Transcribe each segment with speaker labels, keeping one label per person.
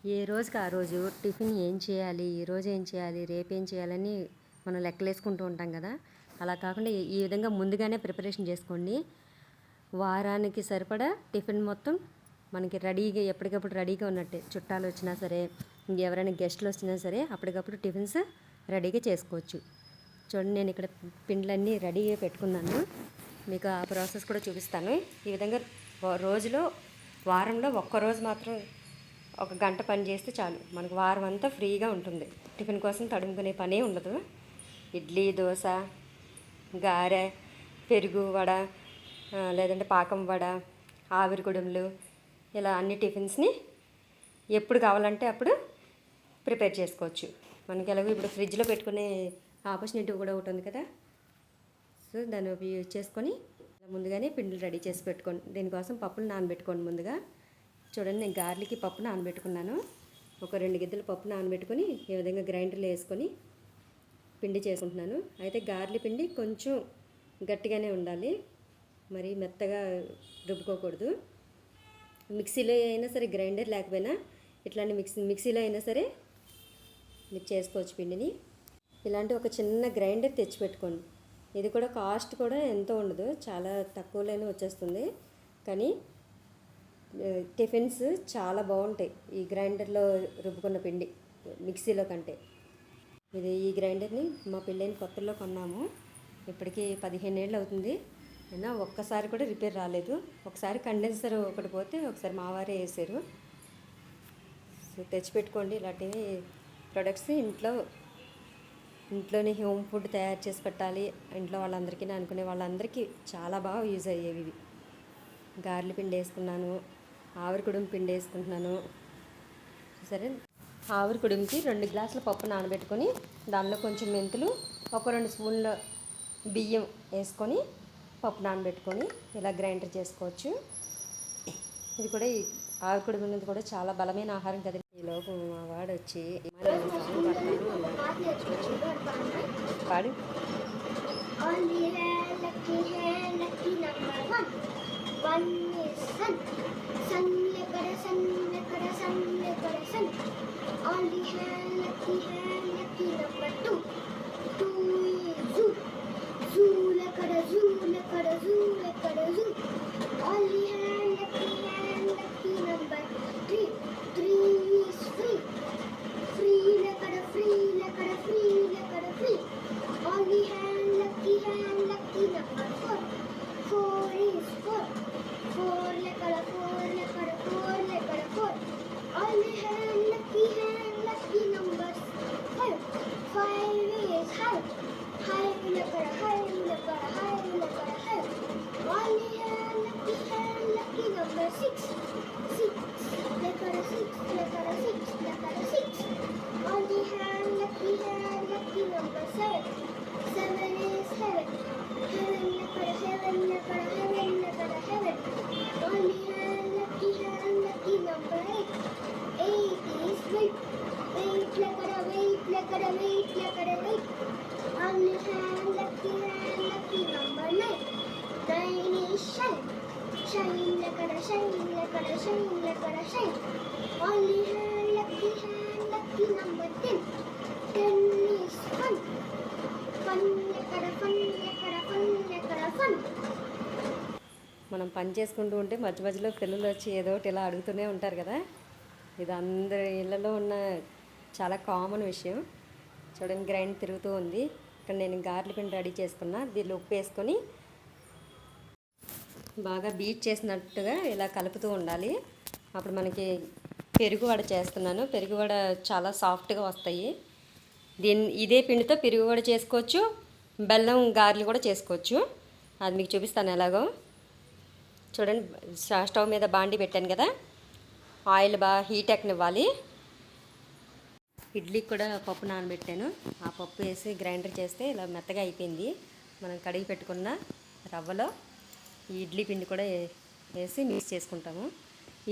Speaker 1: ఏ రోజుకి ఆ రోజు టిఫిన్ ఏం చేయాలి, ఈరోజు ఏం చేయాలి, రేపు ఏం చేయాలని మనం లెక్కలేసుకుంటూ ఉంటాం కదా. అలా కాకుండా ఈ విధంగా ముందుగానే ప్రిపరేషన్ చేసుకోండి. వారానికి సరిపడా టిఫిన్ మొత్తం మనకి రెడీగా ఎప్పటికప్పుడు రెడీగా ఉన్నట్టే. చుట్టాలు వచ్చినా సరే, ఎవరైనా గెస్టులు వచ్చినా సరే అప్పటికప్పుడు టిఫిన్స్ రెడీగా చేసుకోవచ్చు. చూడండి, నేను ఇక్కడ పిండ్లన్నీ రెడీగా పెట్టుకున్నాను. మీకు ఆ ప్రాసెస్ కూడా చూపిస్తాను. ఈ విధంగా రోజులో వారంలో ఒక్కరోజు మాత్రం ఒక గంట పని చేస్తే చాలు, మనకు వారం అంతా ఫ్రీగా ఉంటుంది. టిఫిన్ కోసం తడుముకునే పనే ఉండదు. ఇడ్లీ, దోశ, గారె, పెరుగు వడ, లేదంటే పాకం వడ, ఆవిరి కుడుములు, ఇలా అన్ని టిఫిన్స్ని ఎప్పుడు కావాలంటే అప్పుడు ప్రిపేర్ చేసుకోవచ్చు. మనకి ఎలాగో ఇప్పుడు ఫ్రిడ్జ్లో పెట్టుకునే ఆపర్చునిటీ కూడా ఒకటి ఉంది కదా. సో దాన్ని యూజ్ చేసుకొని ముందుగానే పిండిలు రెడీ చేసి పెట్టుకోండి. దీనికోసం పప్పులు నానబెట్టుకోండి ముందుగా. చూడండి, నేను గార్లికి పప్పు నానబెట్టుకున్నాను. ఒక 2 గిద్దలు పప్పు నానబెట్టుకొని ఈ విధంగా గ్రైండర్లో వేసుకొని పిండి చేసుకుంటున్నాను. అయితే గార్లి పిండి కొంచెం గట్టిగానే ఉండాలి, మరి మెత్తగా రుబ్బుకోకూడదు. మిక్సీలో అయినా సరే, గ్రైండర్ లేకపోయినా ఇట్లాంటి మిక్సీలో అయినా సరే మీరు చేసుకోవచ్చు పిండిని. ఇలాంటి ఒక చిన్న గ్రైండర్ తెచ్చిపెట్టుకోండి. ఇది కూడా కాస్ట్ కూడా ఎంతో ఉండదు, చాలా తక్కువలోనే వచ్చేస్తుంది. కానీ టిఫిన్స్ చాలా బాగుంటాయి ఈ గ్రైండర్లో రుబ్బుకున్న పిండి మిక్సీలో కంటే. ఈ గ్రైండర్ని మా పెళ్ళైన కొత్తలో కొన్నాము. ఇప్పటికీ 15 ఏళ్ళు అవుతుంది. అయినా ఒక్కసారి కూడా రిపేర్ రాలేదు. ఒకసారి కండెన్సర్ ఒకటి పోతే ఒకసారి మావారే వేసారు. సో తెచ్చిపెట్టుకోండి ఇలాంటివి ప్రొడక్ట్స్. ఇంట్లోనే హోమ్ ఫుడ్ తయారు చేసి పెట్టాలి ఇంట్లో వాళ్ళందరికీ అనుకునే వాళ్ళందరికీ చాలా బాగా యూజ్ అయ్యేవి ఇవి. గార్లి పిండి వేసుకున్నాను, ఆవిరి కుడుము పిండి వేసుకుంటున్నాను. సరే, ఆవిరి కుడుముకి 2 గ్లాసుల పప్పు నానబెట్టుకొని దానిలో కొంచెం మెంతులు, ఒక 2 స్పూన్ల బియ్యం వేసుకొని పప్పు నానబెట్టుకొని ఇలా గ్రైండర్ చేసుకోవచ్చు. ఇది కూడా ఈ ఆవిరి కుడుము అనేది కూడా చాలా బలమైన ఆహారం కదండి. ఈలోపు మా వాడు వచ్చి పాడు.
Speaker 2: One is sun. Sun lekada sun lekada sun lekada sun. Only hand lucky number 2. 2 is zoo. Zoo lekada zoo lekada zoo lekada zoo. Only hand lucky number 3. 3 is free. Free lekada free lekada free lekada free. Only hand lucky number 4. 4 is 4. 4 lekada 4. Only hand lucky numbers 5. 5 is high. High lekada high. Only hand lucky number 6. 6 lekada 6. Only hand lucky number 7. 7 is heaven. Heaven lekada heaven. Only hand lucky number 8. 8 is weight. Weight lekada weight. Only hand lucky number 9. 9 is shine. Shine lekada shine. Only hand lucky number 10. 10 is fun. Fun lekada fun.
Speaker 1: మనం పని చేసుకుంటూ ఉంటే మధ్య మధ్యలో పిల్లలు వచ్చి ఏదో ఒకటి ఇలా అడుగుతూనే ఉంటారు కదా. ఇది అందరి ఇళ్ళలో ఉన్న చాలా కామన్ విషయం. చూడండి, గ్రైండ్ తిరుగుతూ ఉంది. ఇక్కడ నేను గార్లి పిండి రెడీ చేసుకున్నా. దీనిలో ఉప్పు వేసుకొని బాగా బీట్ చేసినట్టుగా ఇలా కలుపుతూ ఉండాలి. అప్పుడు మనకి పెరుగు వడ చేస్తున్నాను. పెరుగు వడ చాలా సాఫ్ట్గా వస్తాయి. ఇదే పిండితో పెరుగు వడ చేసుకోవచ్చు, బెల్లం గారెలు కూడా చేసుకోవచ్చు. అది మీకు చూపిస్తాను ఎలాగో. చూడండి, స్టవ్ మీద బాండి పెట్టాను కదా, ఆయిల్ బాగా హీట్ ఎక్కనివ్వాలి. ఇడ్లీకి కూడా పప్పు నానబెట్టాను. ఆ పప్పు వేసి గ్రైండర్ చేస్తే ఇలా మెత్తగా అయిపోయింది. మనం కడిగి పెట్టుకున్న రవ్వలో ఈ ఇడ్లీ పిండి కూడా వేసి మిక్స్ చేసుకుంటాము.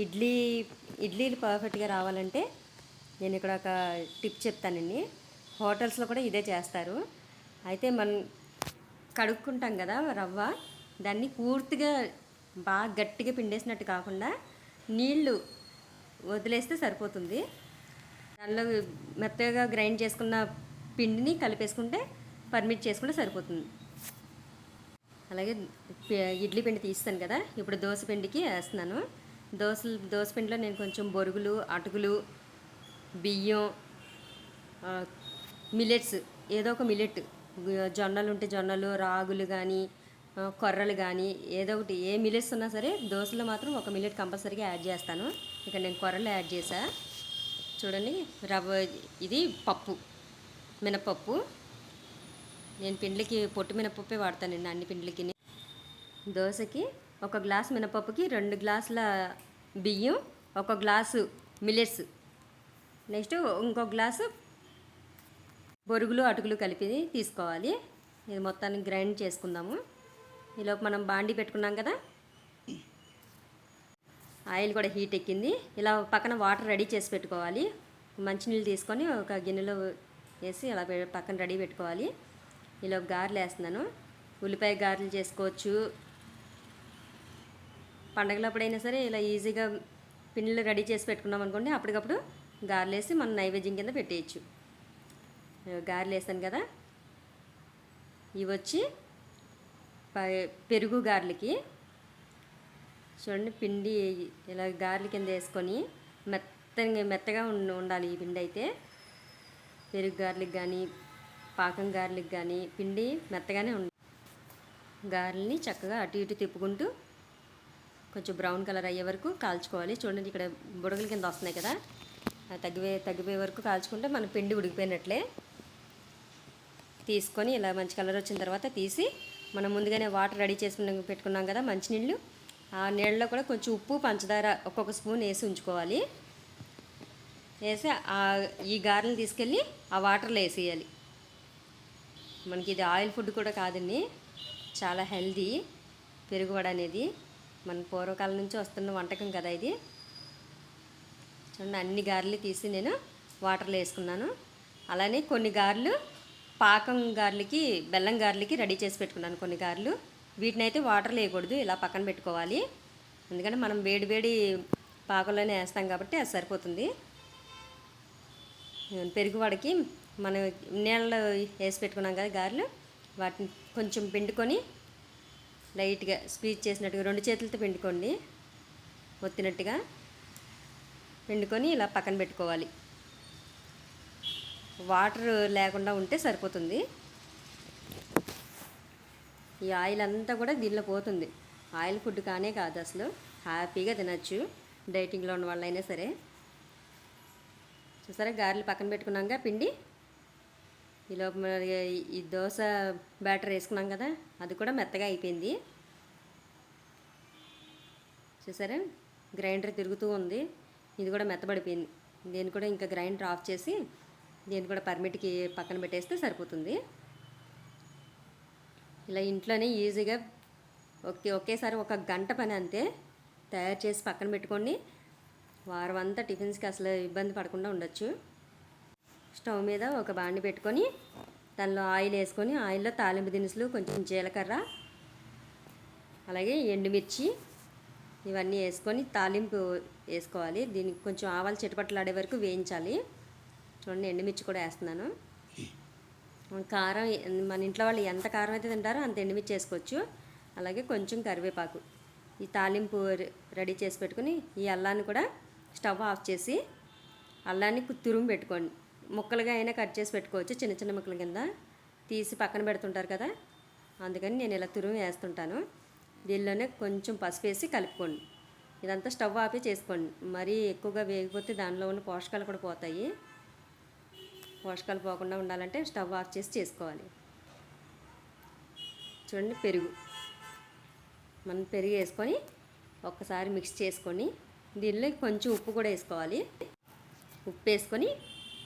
Speaker 1: ఇడ్లీలు పర్ఫెక్ట్గా రావాలంటే నేను ఇక్కడ ఒక టిప్ చెప్తానండి. హోటల్స్లో కూడా ఇదే చేస్తారు. అయితే మనం కడుక్కుంటాం కదా రవ్వ, దాన్ని పూర్తిగా బాగా గట్టిగా పిండేసినట్టు కాకుండా నీళ్లు వదిలేస్తే సరిపోతుంది. దానిలో మెత్తగా గ్రైండ్ చేసుకున్న పిండిని కలిపేసుకుంటే పర్మిట్ చేసుకుంటే సరిపోతుంది. అలాగే ఇడ్లీ పిండి తీస్తాను కదా, ఇప్పుడు దోశ పిండికి వేస్తున్నాను. దోశ పిండిలో నేను కొంచెం బొరుగులు, అటుకులు, బియ్యం, మిల్లెట్స్, ఏదో ఒక మిల్లెట్, జొన్నలు ఉంటే జొన్నలు, రాగులు కానీ కొర్రలు కానీ ఏదో ఒకటి, ఏ మిల్లెట్స్ ఉన్నా సరే దోశలో మాత్రం ఒక మిల్లెట్ కంపల్సరీగా యాడ్ చేస్తాను. ఇక్కడ నేను కొర్రలు యాడ్ చేసా. చూడండి, రవ్వ, ఇది పప్పు, మినపప్పు. నేను పిండికి పొట్టు మినపప్పే వాడతానండి అన్ని పిండిలకి. దోశకి 1 గ్లాస్ మినపప్పుకి 2 గ్లాసుల బియ్యం, 1 గ్లాసు మిల్లెట్స్, నెక్స్ట్ ఇంకో గ్లాసు బొరుగులు, అటుకులు కలిపి తీసుకోవాలి. ఇది మొత్తాన్ని గ్రైండ్ చేసుకుందాము. ఈలోపు మనం బాండీ పెట్టుకున్నాం కదా, ఆయిల్ కూడా హీట్ ఎక్కింది. ఇలా పక్కన వాటర్ రెడీ చేసి పెట్టుకోవాలి. మంచినీళ్ళు తీసుకొని ఒక గిన్నెలో వేసి అలా పక్కన రెడీ పెట్టుకోవాలి. ఈలోపు గారెలు వేస్తున్నాను. ఉల్లిపాయ గారెలు చేసుకోవచ్చు. పండగలప్పుడైనా సరే ఇలా ఈజీగా పిండిలు రెడీ చేసి పెట్టుకున్నాం అనుకోండి, అప్పటికప్పుడు గారెలు వేసి మనం నైవేద్యం కింద పెట్టేయచ్చు. గారెలు వేస్తాను కదా, ఇవి వచ్చి పెరుగు గారెలకి. చూడండి, పిండి ఇలా గారెల కింద వేసుకొని మెత్తగా ఉండాలి ఈ పిండి అయితే. పెరుగు గారెలకు కానీ పాకం గారెలకు కానీ పిండి మెత్తగానే ఉండాలి. గారెల్ని చక్కగా అటు ఇటు తిప్పుకుంటూ కొంచెం బ్రౌన్ కలర్ అయ్యే వరకు కాల్చుకోవాలి. చూడండి, ఇక్కడ బుడగల కింద వస్తున్నాయి కదా, తగ్గిపోయే వరకు కాల్చుకుంటే మన పిండి ఉడికిపోయినట్లే. తీసుకొని ఇలా మంచి కలర్ వచ్చిన తర్వాత తీసి మనం ముందుగానే వాటర్ రెడీ చేసుకుని పెట్టుకున్నాం కదా మంచినీళ్ళు, ఆ నీళ్ళలో కూడా కొంచెం ఉప్పు, పంచదార ఒక్కొక్క స్పూన్ వేసి ఉంచుకోవాలి. వేసి ఈ గారెలు తీసుకెళ్ళి ఆ వాటర్లో వేసేయాలి. మనకి ఇది ఆయిల్ ఫుడ్ కూడా కాదండి, చాలా హెల్దీ పెరుగు వడ అనేది. మన పూర్వకాలం నుంచి వస్తున్న వంటకం కదా ఇది. చూడండి, అన్ని గారెలు తీసి నేను వాటర్లో వేసుకున్నాను. అలానే కొన్ని గారెలు పాకం గారెలకి, బెల్లం గారెలకి రెడీ చేసి పెట్టుకున్నాను. కొన్ని గారెలు వీటిని అయితే వాటర్లో వేయకూడదు, ఇలా పక్కన పెట్టుకోవాలి. ఎందుకంటే మనం వేడి పాకంలోనే వేస్తాం కాబట్టి అది సరిపోతుంది. పెరుగు వడకి మనం నీళ్ళలో వేసి పెట్టుకున్నాం కదా గారెలు, వాటిని కొంచెం పిండుకొని లైట్గా స్క్వీజ్ చేసినట్టుగా 2 చేతులతో పిండుకోండి, ఒత్తినట్టుగా పిండుకొని ఇలా పక్కన పెట్టుకోవాలి. వాటర్ లేకుండా ఉంటే సరిపోతుంది. ఈ ఆయిల్ అంతా కూడా దీనిలో పోతుంది. ఆయిల్ ఫుడ్ కానే కాదు అసలు, హ్యాపీగా తినచ్చు డైటింగ్లో ఉన్న వాళ్ళైనా సరే. చూసారా, గారెలు పక్కన పెట్టుకున్నాక పిండి, ఈలోపు ఈ దోశ బ్యాటర్ వేసుకున్నాం కదా, అది కూడా మెత్తగా అయిపోయింది. చూసారా, గ్రైండర్ తిరుగుతూ ఉంది, ఇది కూడా మెత్తబడిపోయింది. దీన్ని కూడా ఇంకా గ్రైండర్ ఆఫ్ చేసి దీన్ని కూడా పర్మిట్కి పక్కన పెట్టేస్తే సరిపోతుంది. ఇలా ఇంట్లోనే ఈజీగా ఒకేసారి 1 గంట పని అంతే తయారు చేసి పక్కన పెట్టుకోండి. వారం అంతా టిఫిన్స్కి అసలు ఇబ్బంది పడకుండా ఉండొచ్చు. స్టవ్ మీద ఒక బాండి పెట్టుకొని దానిలో ఆయిల్ వేసుకొని, ఆయిల్లో తాలింపు దినుసులు, కొంచెం జీలకర్ర, అలాగే ఎండుమిర్చి ఇవన్నీ వేసుకొని తాలింపు వేసుకోవాలి. దీనికి కొంచెం ఆవాలు చిటపట్లాడే వరకు వేయించాలి. చూడండి, ఎండుమిర్చి కూడా వేస్తున్నాను. కారం మన ఇంట్లో వాళ్ళు ఎంత కారం అయితే తింటారో అంత ఎండుమిర్చి వేసుకోవచ్చు. అలాగే కొంచెం కరివేపాకు. ఈ తాలింపు రెడీ చేసి పెట్టుకుని ఈ అల్లాన్ని కూడా స్టవ్ ఆఫ్ చేసి అల్లాన్ని తురుము పెట్టుకోండి. ముక్కలుగా అయినా కట్ చేసి పెట్టుకోవచ్చు, చిన్న చిన్న ముక్కల కింద తీసి పక్కన పెడుతుంటారు కదా, అందుకని నేను ఇలా తురుము వేస్తుంటాను. దీనిలోనే కొంచెం పసుపు వేసి కలుపుకోండి. ఇదంతా స్టవ్ ఆపే చేసుకోండి. మరీ ఎక్కువగా వేగిపోతే దానిలో ఉన్న పోషకాలు కూడా పోతాయి. పోషకాలు పోకుండా ఉండాలంటే స్టవ్ ఆఫ్ చేసి చేసుకోవాలి. చూడండి, మనం పెరుగు వేసుకొని ఒక్కసారి మిక్స్ చేసుకొని దీనిలో కొంచెం ఉప్పు కూడా వేసుకోవాలి. ఉప్పు వేసుకొని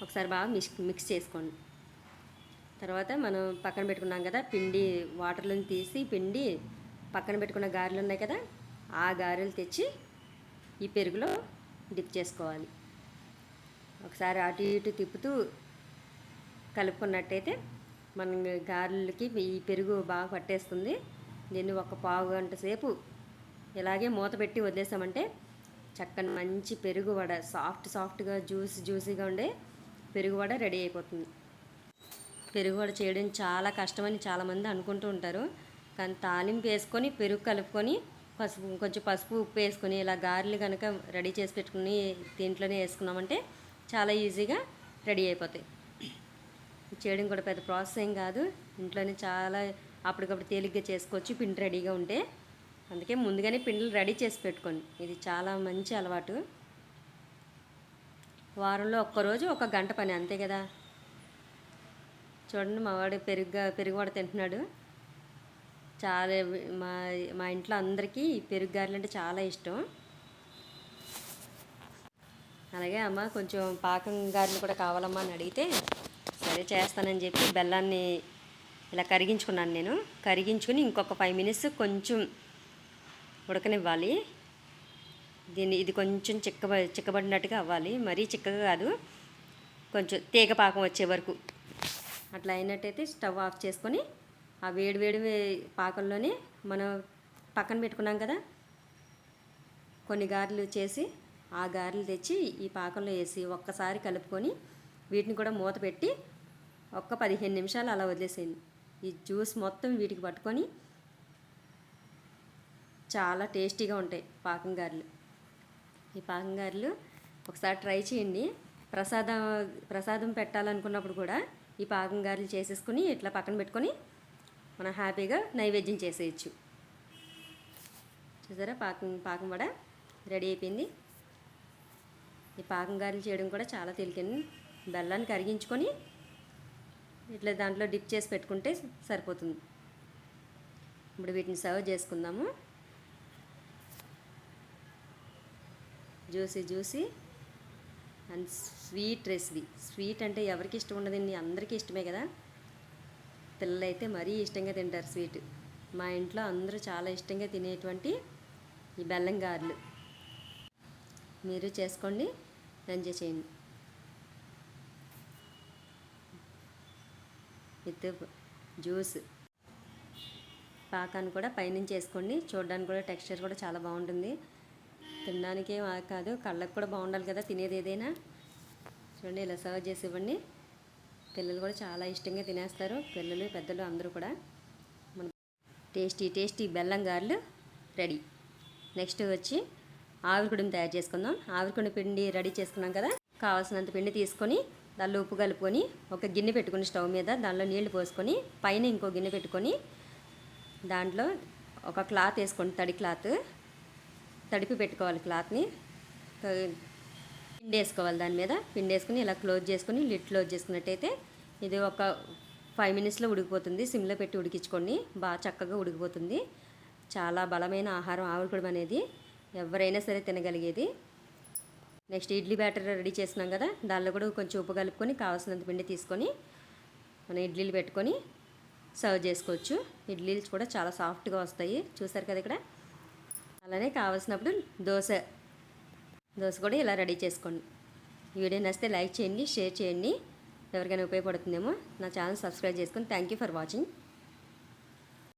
Speaker 1: ఒకసారి బాగా మిక్స్ చేసుకోండి. తర్వాత మనం పక్కన పెట్టుకున్నాం కదా పిండి, వాటర్లో తీసి పిండి పక్కన పెట్టుకున్న గారెలు ఉన్నాయి కదా, ఆ గారెలు తెచ్చి ఈ పెరుగులో డిప్ చేసుకోవాలి. ఒకసారి అటు ఇటు తిప్పుతూ కలుపుకున్నట్టయితే మన గారెలకి ఈ పెరుగు బాగా పట్టేస్తుంది. దీన్ని 1 పావు గంట సేపు ఇలాగే మూత పెట్టి వదిలేసామంటే చక్కని మంచి పెరుగు వడ, సాఫ్ట్గా జ్యూసీగా ఉండే పెరుగు వడ రెడీ అయిపోతుంది. పెరుగు వడ చేయడం చాలా కష్టమని చాలామంది అనుకుంటూ ఉంటారు. కానీ తాలింపు వేసుకొని పెరుగు కలుపుకొని కొంచెం పసుపు ఉప్పు వేసుకొని ఇలా గారెలు కనుక రెడీ చేసి పెట్టుకుని దీంట్లోనే వేసుకున్నామంటే చాలా ఈజీగా రెడీ అయిపోతాయి. చేయడం కూడా పెద్ద ప్రాసెస్ ఏం కాదు, ఇంట్లోనే చాలా అప్పటికప్పుడు తేలిగ్గా చేసుకోవచ్చు పిండి రెడీగా ఉంటే. అందుకే ముందుగానే పిండిలు రెడీ చేసి పెట్టుకోండి, ఇది చాలా మంచి అలవాటు. వారంలో ఒక్కరోజు ఒక గంట పని అంతే కదా. చూడండి మా వాడు పెరుగు వడ తింటున్నాడు. చాలా మా ఇంట్లో అందరికీ పెరుగు గారెలు అంటే చాలా ఇష్టం. అలాగే అమ్మ కొంచెం పాకం గారెలు కూడా కావాలమ్మా అని అడిగితే సరే చేస్తానని చెప్పి బెల్లాన్ని ఇలా కరిగించుకున్నాను నేను. కరిగించుకుని ఇంకొక 5 మినిట్స్ కొంచెం ఉడకనివ్వాలి. ఇది కొంచెం చిక్కబడినట్టుగా అవ్వాలి, మరీ చిక్కగా కాదు, కొంచెం తీగ పాకం వచ్చే వరకు. అట్లా అయినట్టయితే స్టవ్ ఆఫ్ చేసుకొని ఆ వేడి పాకంలోనే మనం పక్కన పెట్టుకున్నాం కదా కొన్ని గారెలు చేసి, ఆ గారెలు తెచ్చి ఈ పాకంలో వేసి ఒక్కసారి కలుపుకొని వీటిని కూడా మూత పెట్టి ఒక్క 15 నిమిషాలు అలా వదిలేసేయండి. ఈ జ్యూస్ మొత్తం వీటికి పట్టుకొని చాలా టేస్టీగా ఉంటాయి పాకం గారెలు. ఈ పాకం గారెలు ఒకసారి ట్రై చేయండి. ప్రసాదం పెట్టాలనుకున్నప్పుడు కూడా ఈ పాకం గారెలు చేసేసుకుని ఇట్లా పక్కన పెట్టుకొని మనం హ్యాపీగా నైవేద్యం చేసేయచ్చు. చూసారా పాకం వడ రెడీ అయిపోయింది. ఈ పాకం గారెలు చేయడం కూడా చాలా తేలికండి. బెల్లాన్ని కరిగించుకొని ఇట్లా దాంట్లో డిప్ చేసి పెట్టుకుంటే సరిపోతుంది. ఇప్పుడు వీటిని సర్వ్ చేసుకుందాము. Juicy and sweet recipe. Sweet అంటే ఎవరికి ఇష్టం ఉండదండి, అందరికీ ఇష్టమే కదా. పిల్లలు అయితే మరీ ఇష్టంగా తింటారు స్వీట్. మా ఇంట్లో అందరూ చాలా ఇష్టంగా తినేటువంటి ఈ బెల్లం గారెలు మీరు చేసుకోండి, ఎంజాయ్ చేయండి. విత్ జ్యూస్ పాకాన్ని కూడా పైనుంచి వేసుకోండి. చూడడానికి కూడా టెక్స్చర్ కూడా చాలా బాగుంటుంది. తినడానికే కాదు, కళ్ళకు కూడా బాగుండాలి కదా తినేది ఏదైనా. చూడండి ఇలా సర్వ్ చేసి ఇవ్వండి. పిల్లలు కూడా చాలా ఇష్టంగా తినేస్తారు, పిల్లలు పెద్దలు అందరూ కూడా. మన టేస్టీ బెల్లం గారెలు రెడీ. నెక్స్ట్ వచ్చి ఆవిరికుడిని తయారు చేసుకుందాం. ఆవిరికుడి పిండి రెడీ చేసుకున్నాం కదా, కావాల్సినంత పిండి తీసుకొని దానిలో ఉప్పు కలుపుకొని ఒక గిన్నె పెట్టుకుని స్టవ్ మీద దానిలో నీళ్లు పోసుకొని పైన ఇంకో గిన్నె పెట్టుకొని దాంట్లో ఒక క్లాత్ వేసుకోండి, తడి క్లాత్ తడిపి పెట్టుకోవాలి. క్లాత్ని పిండి వేసుకోవాలి, దాని మీద పిండి వేసుకుని ఇలా క్లోజ్ చేసుకుని లిడ్ క్లోజ్ చేసుకున్నట్టయితే ఇది ఒక 5 మినిట్స్లో ఉడికిపోతుంది. సిమ్లో పెట్టి ఉడికించుకోండి, బాగా చక్కగా ఉడికిపోతుంది. చాలా బలమైన ఆహారం ఆవిరికుడి అనేది, ఎవరైనా సరే తినగలిగేది. నెక్స్ట్ ఇడ్లీ బ్యాటర్ రెడీ చేసినాం కదా, దానిలో కూడా కొంచెం ఉప్పు కలుపుకొని కావాల్సినంత పిండి తీసుకొని మనం ఇడ్లీలు పెట్టుకొని సర్వ్ చేసుకోవచ్చు. ఇడ్లీలు కూడా చాలా సాఫ్ట్గా వస్తాయి, చూసారు కదా ఇక్కడ. అలానే కావాల్సినప్పుడు దోశ కూడా ఇలా రెడీ చేసుకోండి. ఈ వీడియో నచ్చితే లైక్ చేయండి, షేర్ చేయండి, ఎవరికైనా ఉపయోగపడుతుందేమో. నా ఛానల్ సబ్స్క్రైబ్ చేసుకొని థ్యాంక్ యూ ఫర్ వాచింగ్.